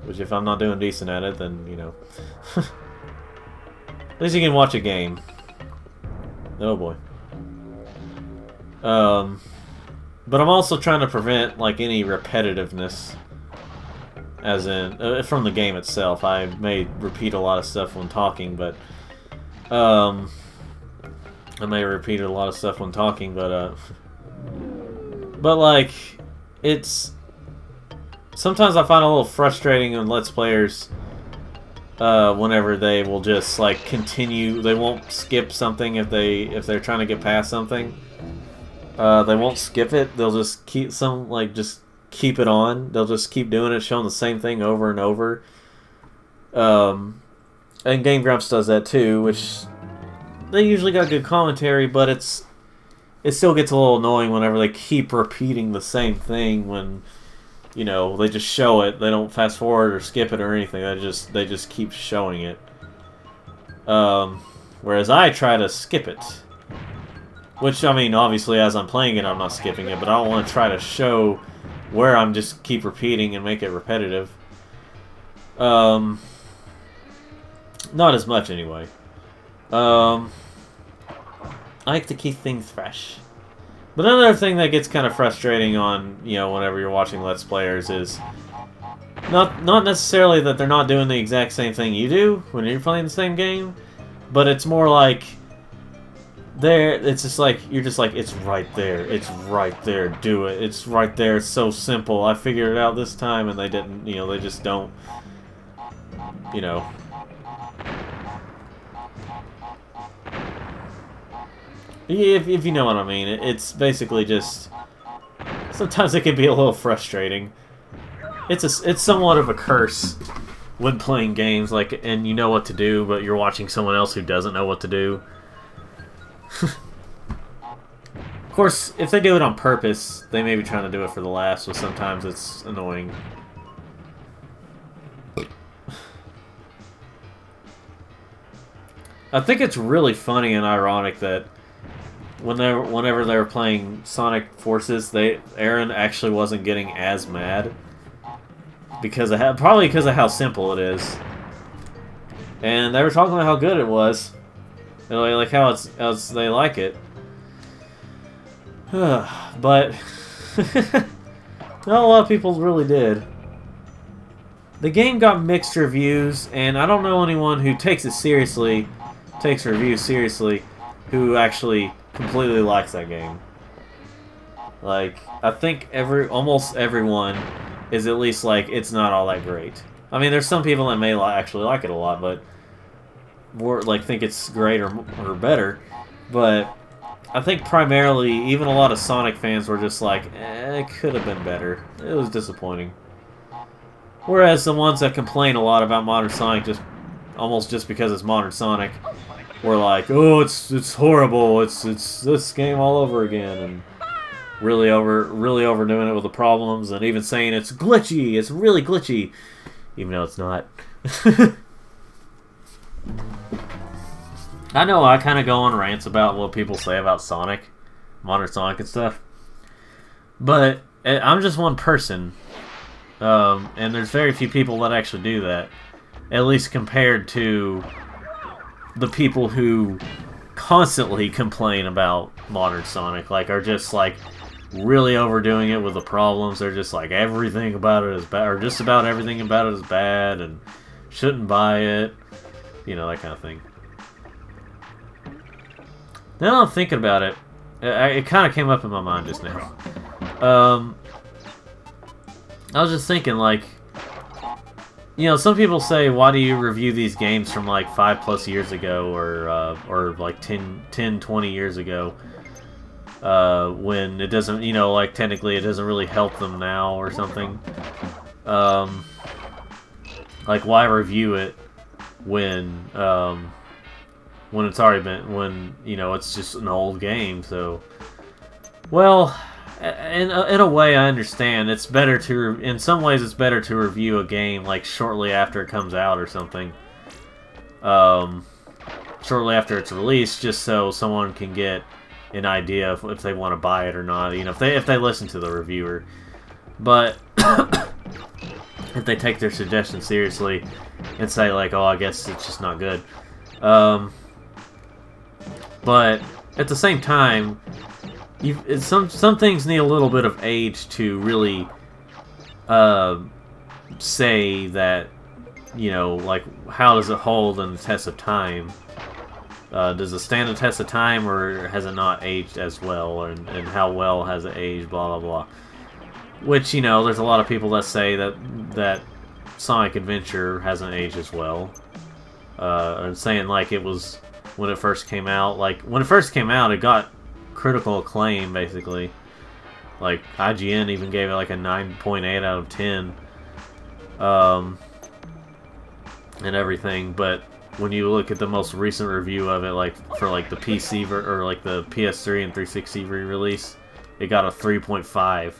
Which, if I'm not doing decent at it, then, you know. At least you can watch a game. Oh boy. But I'm also trying to prevent, like, any repetitiveness. As in, from the game itself. I may repeat a lot of stuff when talking, but... I may repeat a lot of stuff when talking, but, but, like, it's... Sometimes I find it a little frustrating when Let's Players, whenever they will just, like, continue... They won't skip something if they're trying to get past something. They won't skip it. They'll just keep just keep it on. They'll just keep doing it, showing the same thing over and over. And Game Grumps does that too, which they usually got good commentary, but it still gets a little annoying whenever they keep repeating the same thing when, you know, they just show it. They don't fast forward or skip it or anything. They just keep showing it. Whereas I try to skip it. Which, I mean, obviously as I'm playing it, I'm not skipping it, but I don't want to try to show where I'm just keep repeating and make it repetitive. Not as much, anyway. I like to keep things fresh. But another thing that gets kind of frustrating on, you know, whenever you're watching Let's Players is not necessarily that they're not doing the exact same thing you do when you're playing the same game, but it's more like it's just like, you're just like, it's right there, do it, it's right there, it's so simple, I figured it out this time, and they didn't, you know, they just don't, you know. If you know what I mean, it's basically just, sometimes it can be a little frustrating. It's somewhat of a curse when playing games, like, and you know what to do, but you're watching someone else who doesn't know what to do. Of course, if they do it on purpose, they may be trying to do it for the laughs, so sometimes it's annoying. I think it's really funny and ironic that whenever they were playing Sonic Forces, Aaron actually wasn't getting as mad because probably because of how simple it is, and they were talking about how good it was. Like how they like it. But not a lot of people really did. The game got mixed reviews, and I don't know anyone who takes reviews seriously, who actually completely likes that game. Like, I think almost everyone is at least like, it's not all that great. I mean, there's some people that may actually like it a lot, but think it's great or better, but I think primarily even a lot of Sonic fans were just like, it could have been better. It was disappointing. Whereas the ones that complain a lot about Modern Sonic almost just because it's Modern Sonic were like, oh, it's horrible. It's this game all over again, and really overdoing it with the problems, and even saying it's glitchy. It's really glitchy, even though it's not. I know I kind of go on rants about what people say about Sonic, Modern Sonic and stuff, but I'm just one person, and there's very few people that actually do that, at least compared to the people who constantly complain about Modern Sonic, like, are just like really overdoing it with the problems. They're just like, everything about it is bad, or just about everything about it is bad, and shouldn't buy it, you know, that kind of thing. Now that I'm thinking about it, it kind of came up in my mind just now. I was just thinking, like, you know, some people say, why do you review these games from like 5+ years ago, or like 10, 20 years ago, when it doesn't, you know, like, technically it doesn't really help them now or something. Like, why review it when it's already been, when, you know, it's just an old game. So, well, in a way I understand. It's better to, in some ways it's better to review a game like shortly after it comes out or something, shortly after it's released, just so someone can get an idea of if they want to buy it or not, you know, if they listen to the reviewer. But if they take their suggestions seriously and say like, oh, I guess it's just not good. But at the same time, some things need a little bit of age to really say that, you know, like, how does it hold in the test of time? Does it stand the test of time, or has it not aged as well? And how well has it aged, blah, blah, blah. Which, you know, there's a lot of people that say that Sonic Adventure hasn't aged as well. And saying, like, it was, when it first came out, like, when it first came out, it got critical acclaim, basically. Like, IGN even gave it, like, a 9.8 out of 10. And everything, but when you look at the most recent review of it, like for like the PC or like the PS3 and 360 re-release, it got a 3.5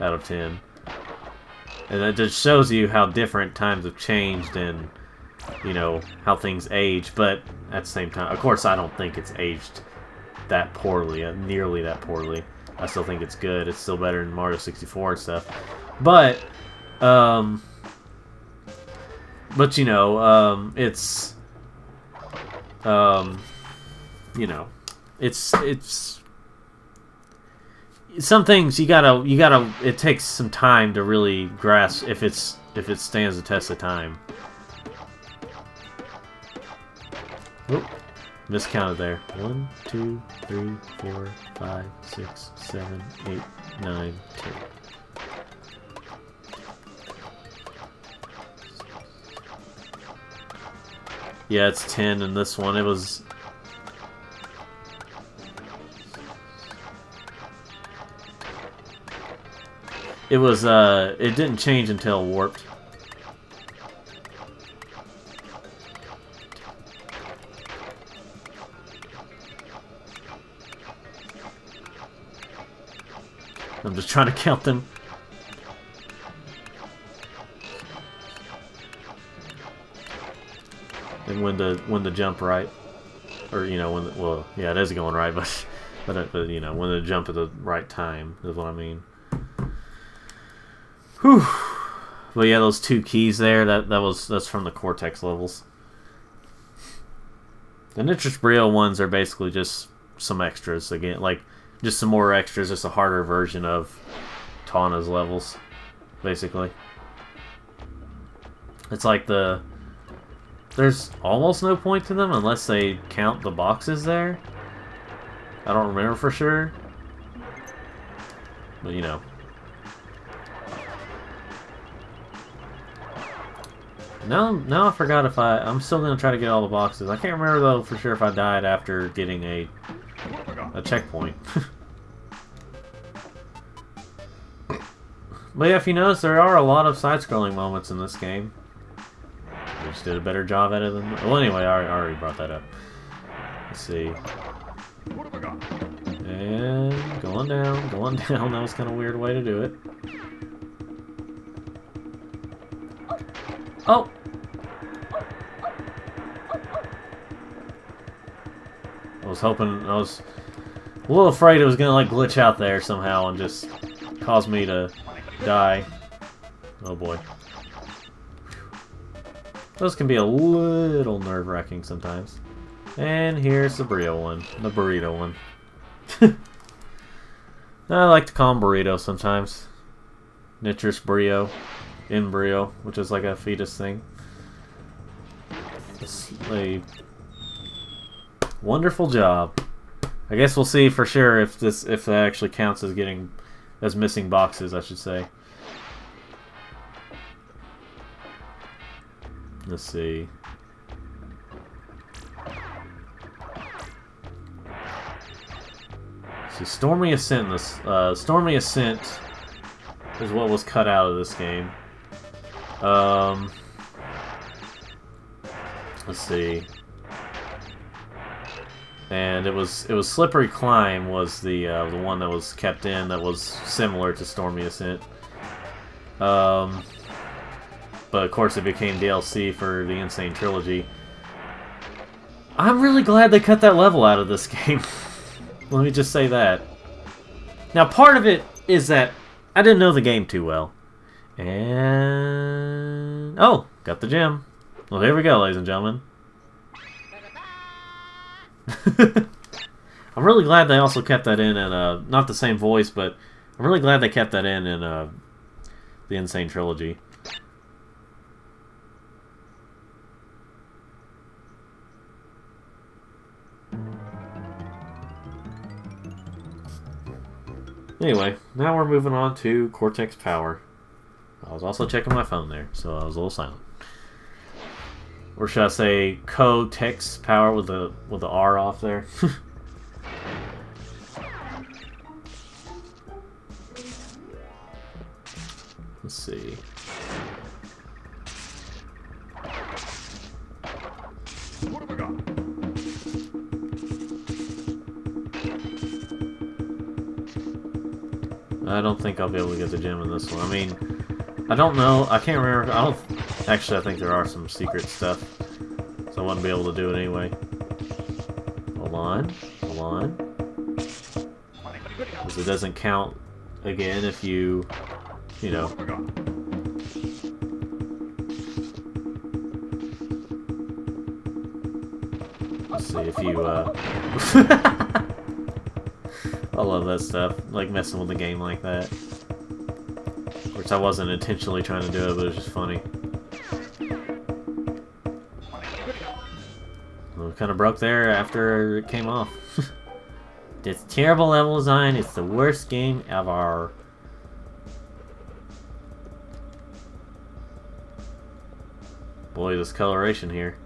out of 10, and that just shows you how different times have changed and, you know, how things age. But at the same time, of course, I don't think it's aged that poorly, nearly that poorly. I still think it's good. It's still better than Mario 64 and stuff, but you know, it's, you know, it's some things you gotta, it takes some time to really grasp if it stands the test of time. Oop, miscounted there. 1, 2, 3, 4, 5, 6, 7, 8, 9, 10. Yeah, it's 10 in this one. It was... it didn't change until Warped. I'm just trying to count them. And when to jump right, or, you know, well, yeah, it is going right, but you know, when to jump at the right time is what I mean. Whew. But yeah, those 2 keys there, that's from the Cortex levels. The Nitrous Brio ones are basically just some extras again, like just some more extras, just a harder version of Tawna's levels, basically. It's like there's almost no point to them unless they count the boxes there. I don't remember for sure, but you know. Now I forgot if I'm still gonna try to get all the boxes. I can't remember though for sure if I died after getting a checkpoint. But yeah, if you notice, there are a lot of side-scrolling moments in this game. They just did a better job at it than... Well, anyway, I already brought that up. Let's see. And going down, going down. That was kind of a weird way to do it. Oh! I was a little afraid it was gonna like glitch out there somehow and just cause me to die. Oh boy. Those can be a little nerve-wracking sometimes. And here's the burrito one. The burrito one. I like to call them burrito sometimes. Nitrous Brio. Embryo, which is like a fetus thing. It's a wonderful job. I guess we'll see for sure if that actually counts as missing boxes, I should say. Let's see. See, Stormy Ascent. Stormy Ascent is what was cut out of this game. Let's see. And it was Slippery Climb was the one that was kept in that was similar to Stormy Ascent. But of course it became DLC for the Insane Trilogy. I'm really glad they cut that level out of this game. Let me just say that. Now part of it is that I didn't know the game too well. And... oh! Got the gem. Well, there we go, ladies and gentlemen. I'm really glad they also kept that in, and not the same voice, but I'm really glad they kept that in the Insane Trilogy. Anyway, now we're moving on to Cortex Power. I was also checking my phone there, so I was a little silent. Or should I say Co-Tex Power with the R off there? Let's see. What have I got? I don't think I'll be able to get the gem in this one. I mean, I don't know. I can't remember. Actually, I think there are some secret stuff, so I wouldn't be able to do it anyway. Hold on. Hold on. Because it doesn't count again if you know. Let's see if you, I love that stuff, like messing with the game like that. Which I wasn't intentionally trying to do it, but it was just funny. Well, it kind of broke there after it came off. It's terrible level design, it's the worst game ever. Boy, this coloration here.